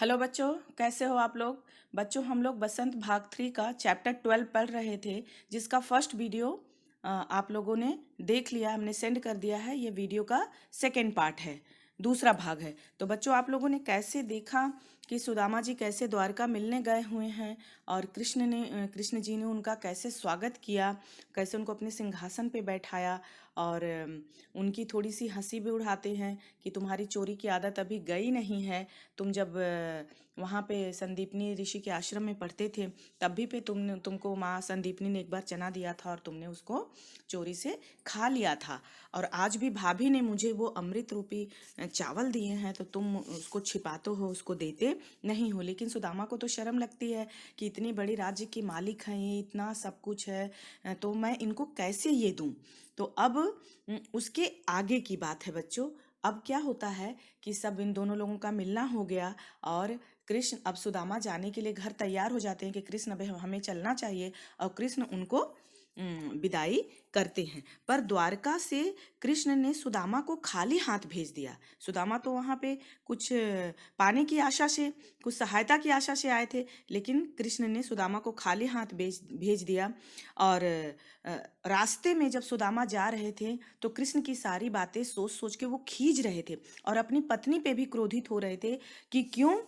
Hello बच्चों, कैसे हो आप लोग। बच्चों, हम लोग बसंत भाग 3 का चैप्टर 12 पढ़ रहे थे, जिसका फर्स्ट वीडियो आप लोगों ने देख लिया, हमने सेंड कर दिया है। ये वीडियो का सेकेंड पार्ट है, दूसरा भाग है। तो बच्चों, आप लोगों ने कैसे देखा कि सुदामा जी कैसे द्वारका मिलने गए हुए हैं और कृष्ण जी ने उनका कैसे स्वागत किया, कैसे उनको अपने सिंहासन पे बैठाया और उनकी थोड़ी सी हंसी भी उड़ाते हैं कि तुम्हारी चोरी की आदत अभी गई नहीं है। तुम जब वहाँ पे संदीपनी ऋषि के आश्रम में पढ़ते थे, तब भी पे तुमको माँ संदीपनी ने एक बार चना दिया था और तुमने उसको चोरी से खा लिया था। और आज भी भाभी ने मुझे वो अमृत रूपी चावल दिए हैं, तो तुम उसको छिपाते हो, उसको देते नहीं हो। लेकिन सुदामा को तो शर्म लगती है कि इतनी बड़ी राज्य की मालिक हैं ये, इतना सब कुछ है, तो मैं इनको कैसे ये दूं। तो अब उसके आगे की बात है बच्चों। अब क्या होता है कि सब इन दोनों लोगों का मिलना हो गया और कृष्ण अब सुदामा जाने के लिए घर तैयार हो जाते हैं कि कृष्ण अब हमें चलना चाहिए, और कृष्ण उनको विदाई करते हैं। पर द्वारका से कृष्ण ने सुदामा को खाली हाथ भेज दिया। सुदामा तो वहाँ पे कुछ पाने की आशा से, कुछ सहायता की आशा से आए थे, लेकिन कृष्ण ने सुदामा को खाली हाथ भेज भेज दिया। और रास्ते में जब सुदामा जा रहे थे तो कृष्ण की सारी बातें सोच सोच के वो खींच रहे थे और अपनी पत्नी पे भी क्रोधित हो रहे थे कि क्यों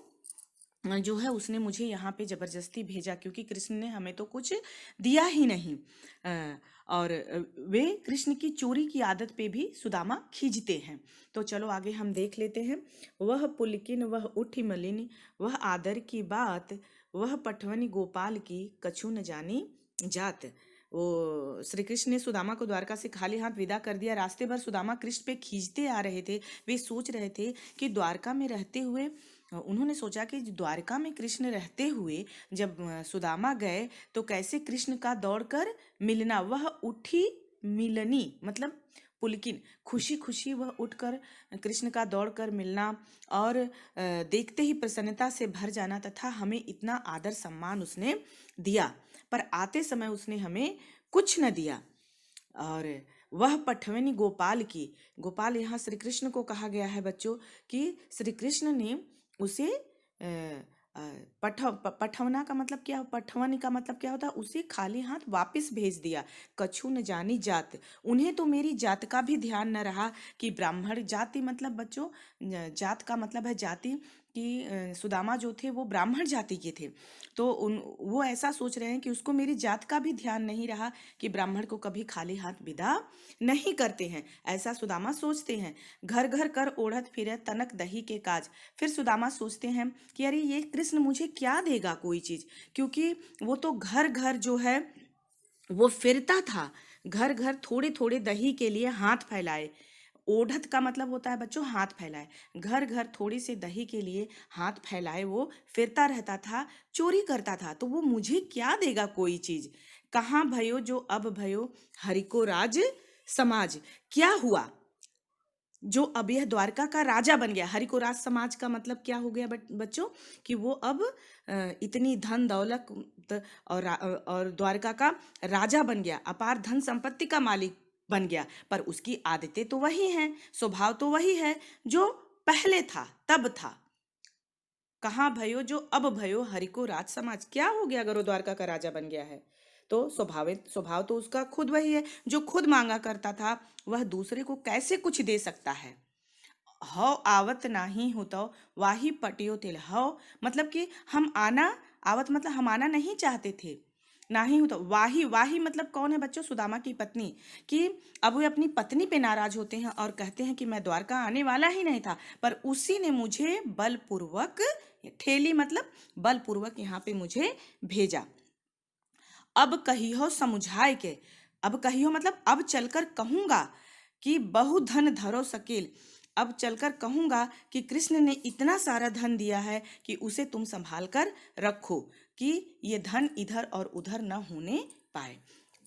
जो है उसने मुझे यहाँ पे जबरदस्ती भेजा, क्योंकि कृष्ण ने हमें तो कुछ दिया ही नहीं। और वे कृष्ण की चोरी की आदत पे भी सुदामा खींचते हैं। तो चलो आगे हम देख लेते हैं। वह पुलकिन वह उठी मलिन, वह आदर की बात, वह पटवनी गोपाल की कछु न जानी जात। वो श्री कृष्ण ने सुदामा को द्वारका से खाली हाथ विदा कर दिया। रास्ते भर सुदामा कृष्ण पे खींचते आ रहे थे। वे सोच रहे थे कि द्वारका में रहते हुए, उन्होंने सोचा कि द्वारका में कृष्ण रहते हुए जब सुदामा गए तो कैसे कृष्ण का दौड़कर मिलना। वह उठी मिलनी मतलब पुलकिन, खुशी खुशी वह उठकर कृष्ण का दौड़कर मिलना और देखते ही प्रसन्नता से भर जाना, तथा हमें इतना आदर सम्मान उसने दिया, पर आते समय उसने हमें कुछ न दिया। और वह पठवनी गोपाल की, गोपाल यहाँ श्री कृष्ण को कहा गया है बच्चों, कि श्री कृष्ण ने उसे पठवना का मतलब क्या, पठवनी का मतलब क्या होता है, उसे खाली हाथ वापस भेज दिया। कछु न जानी जात, उन्हें तो मेरी जात का भी ध्यान न रहा कि ब्राह्मण जाति मतलब बच्चों, जात का मतलब है जाति, कि सुदामा जो थे वो ब्राह्मण जाति के थे। तो वो ऐसा सोच रहे हैं कि उसको मेरी जात का भी ध्यान नहीं रहा कि ब्राह्मण को कभी खाली हाथ विदा नहीं करते हैं, ऐसा सुदामा सोचते हैं। घर घर कर ओढ़त फिरत तनक दही के काज। फिर सुदामा सोचते हैं कि अरे ये कृष्ण मुझे क्या देगा कोई चीज, क्योंकि वो तो घर घर जो है वो फिरता था, घर घर थोड़े थोड़े दही के लिए हाथ फैलाए। ओढ़त का मतलब होता है बच्चों हाथ फैलाए, घर घर थोड़ी से दही के लिए हाथ फैलाए वो फिरता रहता था, चोरी करता था। तो वो मुझे क्या देगा कोई चीज। कहाँ भयो जो अब भयो हरि को राज समाज। क्या हुआ जो अब यह द्वारका का राजा बन गया। हरि को राज समाज का मतलब क्या हो गया बच्चों, कि वो अब इतनी धन दौलत और द्वारका का राजा बन गया, अपार धन संपत्ति का मालिक बन गया। पर उसकी आदतें तो वही हैं, स्वभाव तो वही है जो पहले था तब था। कहाँ भयो जो अब भयो हरि को राज समाज। क्या हो गया अगर वो द्वारका का राजा बन गया है, तो स्वभाव तो उसका खुद वही है। जो खुद मांगा करता था वह दूसरे को कैसे कुछ दे सकता है। हौ आवत नाही होतो वाही पटियो तिल। हौ मतलब कि हम आना, आवत मतलब हम आना नहीं चाहते थे, नाही होता। वाही, वाही मतलब कौन है बच्चों, सुदामा की पत्नी। कि अब वे अपनी पत्नी पे नाराज होते हैं और कहते हैं कि मैं द्वारका आने वाला ही नहीं था, पर उसी ने मुझे बलपूर्वक, ठेली मतलब बलपूर्वक यहाँ पे मुझे भेजा। अब कहियो समुझाए के, अब कहियो मतलब अब चलकर कहूंगा कि बहु धन धरो सकेल। अब चलकर कहूंगा कि कृष्ण ने इतना सारा धन दिया है कि उसे तुम संभाल कर रखो, कि ये धन इधर और उधर न होने पाए।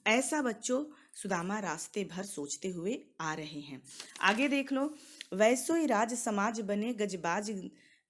ऐसा बच्चों सुदामा रास्ते भर सोचते हुए आ रहे हैं। आगे देख लो। वैसो ही राज समाज बने गजबाज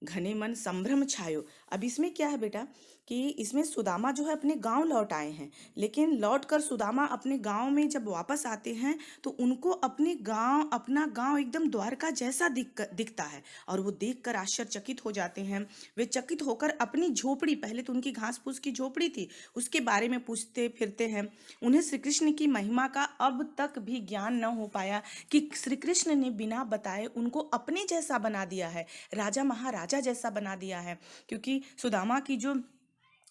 घने मन संभ्रम छायो। अब इसमें क्या है बेटा, कि इसमें सुदामा जो है अपने गांव लौट आए हैं, लेकिन लौटकर सुदामा अपने गांव में जब वापस आते हैं तो उनको अपना गांव एकदम द्वारका जैसा दिखता है, और वो देखकर आश्चर्यचकित हो जाते हैं। वे चकित होकर अपनी झोपड़ी, पहले तो उनकी घास फूस की झोपड़ी थी, उसके बारे में पूछते फिरते हैं। उन्हें श्री कृष्ण की महिमा का अब तक भी ज्ञान न हो पाया कि श्री कृष्ण ने बिना बताए उनको अपने जैसा बना दिया है, राजा महाराजा जैसा बना दिया है। क्योंकि सुदामा की जो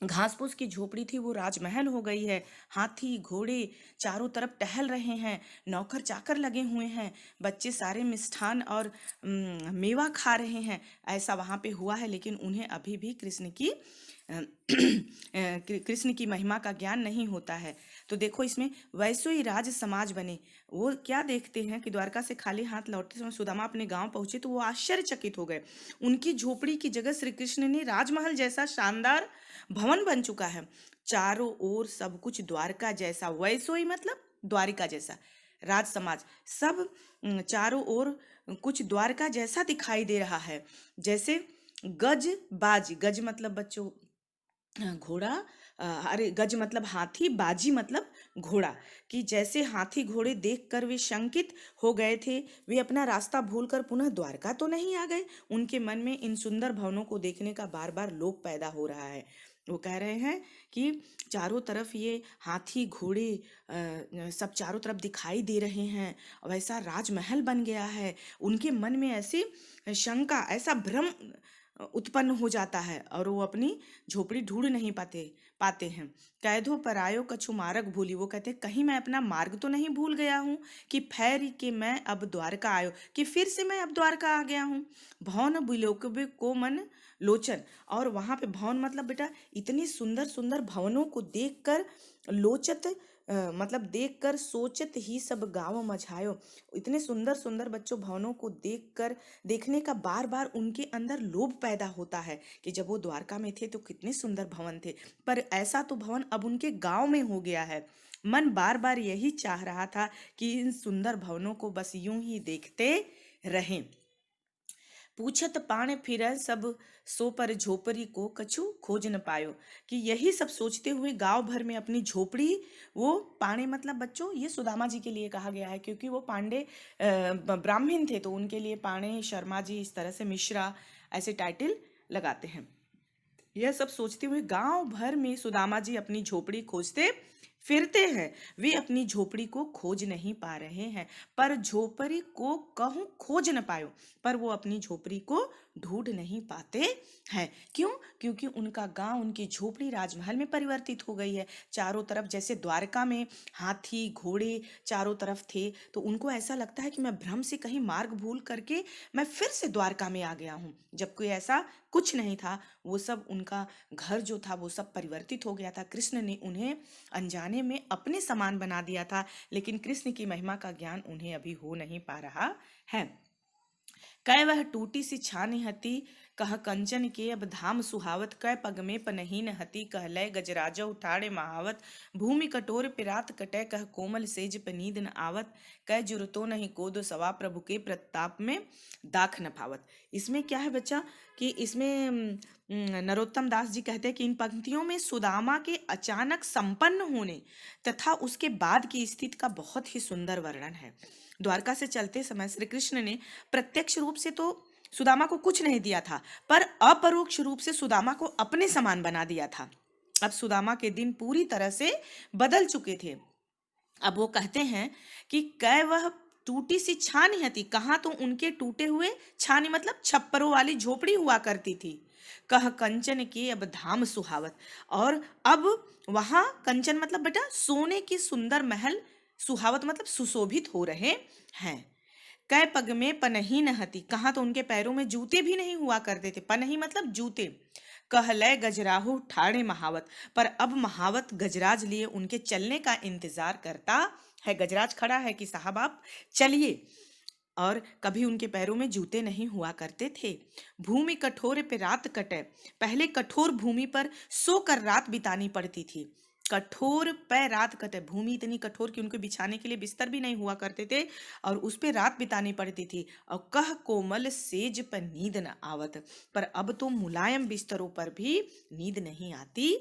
घास फूस की झोपड़ी थी वो राजमहल हो गई है। हाथी घोड़े चारों तरफ टहल रहे हैं, नौकर चाकर लगे हुए हैं, बच्चे सारे मिष्ठान और मेवा खा रहे हैं। ऐसा वहाँ पे हुआ है, लेकिन उन्हें अभी भी कृष्ण की महिमा का ज्ञान नहीं होता है। तो देखो इसमें वैसो ही राज समाज बने। वो क्या देखते हैं कि द्वारका से खाली हाथ लौटते समय सुदामा अपने गांव पहुंचे तो वो आश्चर्यचकित हो गए। उनकी झोपड़ी की जगह श्री कृष्ण ने राजमहल जैसा शानदार भवन बन चुका है। चारों ओर सब कुछ द्वारका जैसा, वैसो ही मतलब द्वारिका जैसा, राज समाज सब चारों ओर कुछ द्वारका जैसा दिखाई दे रहा है। जैसे गज बाजी, गज मतलब बच्चों घोड़ा, अरे गज मतलब हाथी, बाजी मतलब घोड़ा, कि जैसे हाथी घोड़े देखकर वे शंकित हो गए थे, वे अपना रास्ता भूलकर पुनः द्वारका तो नहीं आ गए। उनके मन में इन सुंदर भवनों को देखने का बार बार लोभ पैदा हो रहा है। वो कह रहे हैं कि चारों तरफ ये हाथी घोड़े सब चारों तरफ दिखाई दे रहे हैं, वैसा राजमहल बन गया है। उनके मन में ऐसी शंका, ऐसा भ्रम उत्पन्न हो जाता है, और वो अपनी झोपड़ी ढूंढ नहीं पाते हैं। कैदो पर आयो कछु मार्ग भूली, वो कहते हैं कहीं मैं अपना मार्ग तो नहीं भूल गया हूँ, कि फैर के मैं अब द्वारका आयो, कि फिर से मैं अब द्वारका आ गया हूँ। भवन बिलोकबे को मन लोचन, और वहाँ पे भवन मतलब बेटा इतनी सुंदर सुंदर भवनों को देखकर लोचत मतलब देखकर सोचत ही सब गाँव मझायो। इतने सुंदर सुंदर बच्चों भवनों को देखने का बार बार उनके अंदर लोभ पैदा होता है कि जब वो द्वारका में थे तो कितने सुंदर भवन थे, पर ऐसा तो भवन अब उनके गांव में हो गया है। मन बार बार यही चाह रहा था कि इन सुंदर भवनों को बस यूं ही देखते रहें। पूछत पाण फिर सब सो पर झोपड़ी को कछु खोज न पायो, कि यही सब सोचते हुए गांव भर में अपनी झोपड़ी, वो पाणे मतलब बच्चों ये सुदामा जी के लिए कहा गया है, क्योंकि वो पांडे ब्राह्मण थे, तो उनके लिए पाणे शर्मा जी इस तरह से मिश्रा ऐसे टाइटल लगाते हैं। यह सब सोचते हुए गांव भर में सुदामा जी अपनी झोपड़ी खोजते फिरते हैं। वे अपनी झोपड़ी को खोज नहीं पा रहे हैं, पर झोपड़ी को कहूं खोज न पायो, पर वो अपनी झोपड़ी को ढूंढ नहीं पाते हैं। क्यों? क्योंकि उनका गांव, उनकी झोपड़ी राजमहल में परिवर्तित हो गई है। चारों तरफ जैसे द्वारका में हाथी घोड़े चारों तरफ थे, तो उनको ऐसा लगता है कि मैं भ्रम से कहीं मार्ग भूल करके मैं फिर से द्वारका में आ गया हूँ, जबकि ऐसा कुछ नहीं था। वो सब उनका घर जो था वो सब परिवर्तित हो गया था। कृष्ण ने उन्हें अनजाने में अपने समान बना दिया था, लेकिन कृष्ण की महिमा का ज्ञान उन्हें अभी हो नहीं पा रहा है। कै वह टूटी सी छानी हती, कह कंचन के अब धाम सुहावत, कै पग में पनहीन हती, कह लय गजराजा उठाड़े महावत, भूमि कटोर पिरात कटै, कह कोमल सेज पनीद न आवत, कै जुरतो नहीं कोदो सवा, प्रभु के प्रताप में दाख न पावत। इसमें क्या है बच्चा कि इसमें नरोत्तम दास जी कहते हैं कि इन पंक्तियों में सुदामा के अचानक संपन्न होने तथा उसके बाद की स्थिति का बहुत ही सुंदर वर्णन है। द्वारका से चलते समय श्री कृष्ण ने प्रत्यक्ष रूप से तो सुदामा को कुछ नहीं दिया था, पर अपरोक्ष रूप से सुदामा को अपने समान बना दिया था। अब सुदामा के दिन पूरी तरह से बदल चुके थे। अब वो कहते हैं कि कै वह टूटी सी छानी हती, कहाँ तो उनके टूटे हुए, छानी मतलब छप्परों वाली झोपड़ी हुआ करती थी, कह कंचन के अब धाम सुहावत, और अब वहां कंचन मतलब बेटा सोने की सुंदर महल, सुहावत मतलब सुशोभित हो रहे हैं। कै पग में पनही न हती, कहाँ तो उनके पैरों में जूते भी नहीं हुआ करते थे, पनही मतलब जूते, कह लय गजराहु ठाणे महावत, पर अब महावत गजराज लिए उनके चलने का इंतजार करता है। गजराज खड़ा है कि साहब आप चलिए, और कभी उनके पैरों में जूते नहीं हुआ करते थे। भूमि कठोर पे रात कटे, पहले कठोर भूमि पर सोकर रात बितानी पड़ती थी। कठोर पे रात कटे, भूमि इतनी कठोर कि उनके बिछाने के लिए बिस्तर भी नहीं हुआ करते थे और उस पे रात बितानी पड़ती थी। और कह कोमल सेज पर नींद न आवत, पर अब तो मुलायम बिस्तरों पर भी नींद नहीं आती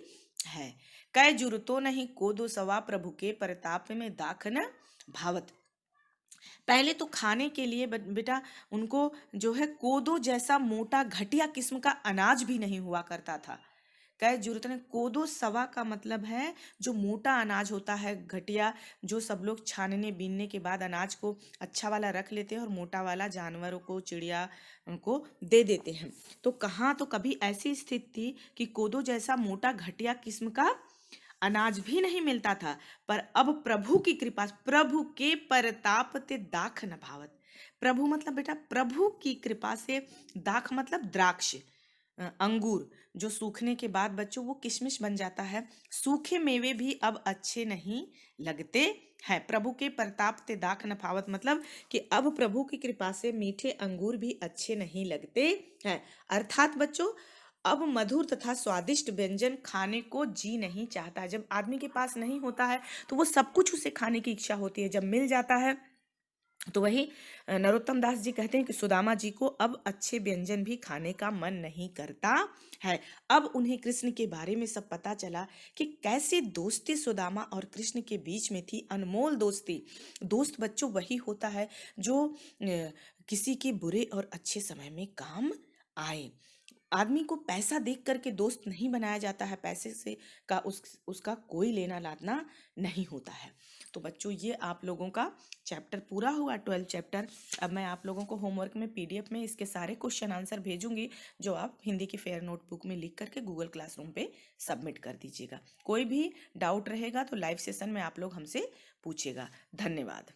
है। कै जुरतो नहीं कोदो सवा, प्रभु के प्रताप में दाख न भावत। पहले तो खाने के लिए बेटा उनको जो है कोदो जैसा मोटा घटिया किस्म का अनाज भी नहीं हुआ करता था। कई जरूरत ने कोदो सवा का मतलब है जो मोटा अनाज होता है, घटिया, जो सब लोग छानने बीनने के बाद अनाज को अच्छा वाला रख लेते हैं और मोटा वाला जानवरों को, चिड़िया को दे देते हैं। तो कहाँ तो कभी ऐसी स्थिति थी कि कोदो जैसा मोटा घटिया किस्म का अनाज भी नहीं मिलता था। पर अब प्रभु की कृपा, प्रभु के परताप ते दाख न भावत। प्रभु मतलब बेटा प्रभु की कृपा से, दाख मतलब द्राक्ष, अंगूर जो सूखने के बाद बच्चों वो किशमिश बन जाता है, सूखे मेवे भी अब अच्छे नहीं लगते हैं। प्रभु के प्रताप ते दाख न भावत मतलब कि अब प्रभु की कृपा से मीठे अंगूर भी अच्छे नहीं लगते हैं। अर्थात बच्चों अब मधुर तथा स्वादिष्ट व्यंजन खाने को जी नहीं चाहता है। जब आदमी के पास नहीं होता है तो वो सब कुछ उसे खाने की इच्छा होती है, जब मिल जाता है तो वही नरोत्तम दास जी कहते हैं कि सुदामा जी को अब अच्छे व्यंजन भी खाने का मन नहीं करता है। अब उन्हें कृष्ण के बारे में सब पता चला कि कैसे दोस्ती सुदामा और कृष्ण के बीच में थी, अनमोल दोस्ती। दोस्त बच्चों वही होता है जो किसी के बुरे और अच्छे समय में काम आए। आदमी को पैसा देख करके दोस्त नहीं बनाया जाता है, पैसे से का उसका कोई लेना लाना नहीं होता है। तो बच्चों ये आप लोगों का चैप्टर पूरा हुआ, 12 चैप्टर। अब मैं आप लोगों को होमवर्क में पीडीएफ में इसके सारे क्वेश्चन आंसर भेजूंगी, जो आप हिंदी की फेयर नोटबुक में लिख करके गूगल क्लासरूम पे सबमिट कर दीजिएगा। कोई भी डाउट रहेगा तो लाइव सेशन में आप लोग हमसे पूछेगा। धन्यवाद।